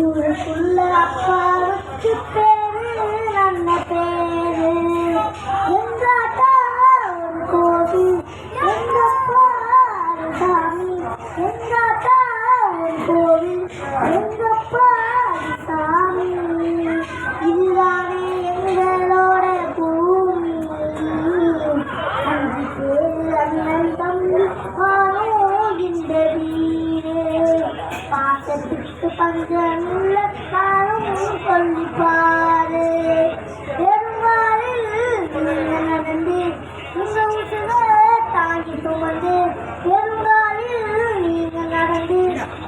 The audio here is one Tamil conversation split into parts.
இவருக்குள்ள அப்பாவுக்கு பேரு நல்ல பேரு. எங்காட்டா ஒரு கோவில், எங்கப்பா சாமி. எங்காட்டா ஒரு கோவில், எங்கப்பா சாமி. இதுதானே எங்களோட பூமி. அஞ்சு பேரு அண்ணன் தம்பி வாழும் இந்த வீடு. பாசத்துக்கு பஞ்சமுள்ள காலம் சொல்லிப்பாரு. பெரும்பாலில் நீங்க நடந்து உங்க உசுர தாங்கி சுமந்து. பெரும்பாலில் நீங்க நடந்து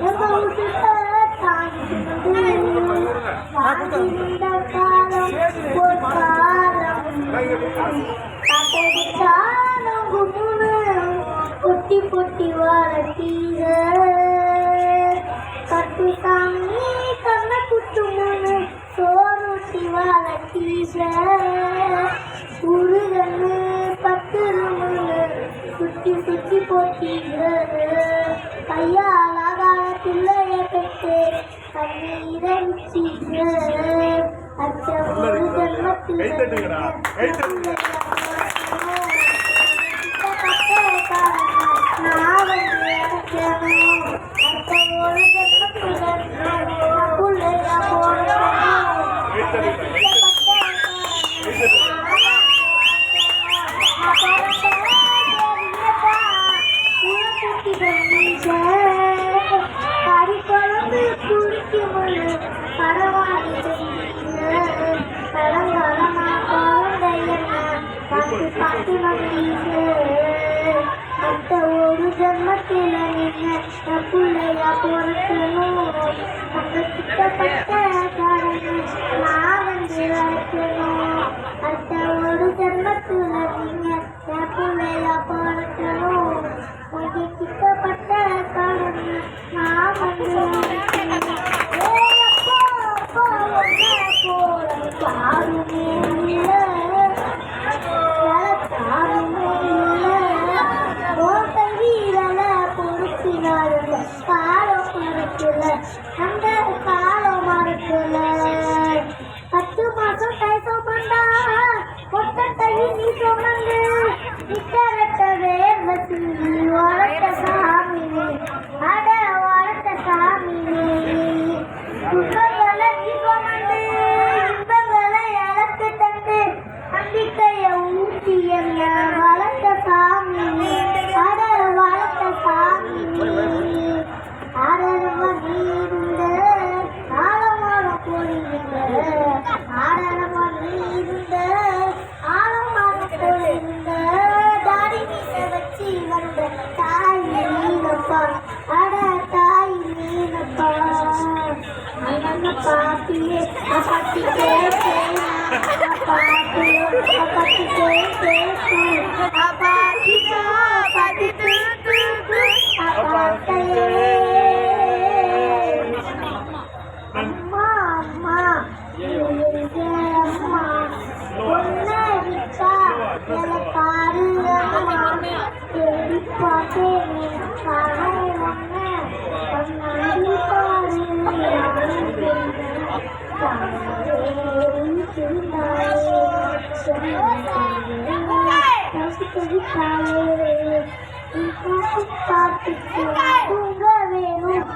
உங்க உசுர தாங்கி சுமந்து. வாழ்ந்திருந்த காலம் ஒரு காலம். காட்டடித்தாலும் குமுனு பொட்டி பொட்டி வாழத்தீர. கட்டு சாமி கண்ண குட்டுமுன்னு சோறுட்டி வாழத்தீர. உருகன்னு பத்துருமுன்னு சுற்றி சுற்றி போட்டீர. கையால் ஆகாத பிள்ளைய பெற்று கண்ணீரை உச்சீர. அச்ச ஒரு ஜன்மத்தில் அந்த ஒரு ஜன்மத்தில நீங்க பிள்ளையா பொறுக்கணும். அந்த கிட்டப்பட்ட கடனை நான் வந்து வைக்கணும். அந்த ஒரு ஜன்மத்தில நீங்க பிள்ளையா பொறுக்கணும். உங்க கிட்டப்பட்ட கடனை நான் வந்து வைக்கணும். யாருமே இல்லை காலம் மறக்கல. அந்த காலம் மறக்கல. 10 மாசம் கை சோமண்டா ஒத்தையும் நீ சோமந்து. நிக்கரட்ட வேர்வசி வளர்த்த சாமி. அட வளர்த்த சாமி. துன்பங்களை நீ சோமந்து இன்பங்களை இழக்கு தந்து நம்பிக்கைய ஊட்டி என்ன வளர்த்த சாமி. அட வளர்த்த சாமி. ஆடரவ நீருந்த ஆழமான பொழிந்த. ஆடரவ நீருந்த ஆழமான பொழிந்த. தாடி மீச வச்சு வந்த தாய் நீனப்பா. அட தாய் நீனப்பா. அண்ணன் பாட்டியே பாட்டிக்கே பாட்டியோ பாட்டிக்கே பாட்டிக்கோ பாட்டிக்கு பாட்டையே. அம்மா அம்மா அம்மா ஒன்ன விட்டா எனக்காரு. அம்மா தேடி பார்த்தேன் காணும் ஒன்ன கண்ணாடி பாரு. பாட்டுக்கு தூங்க வேணும்.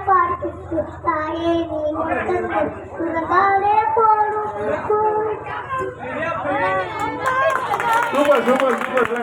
பாட்டுக்கு தாயே நீ சுரகாலே போடும். Super super super.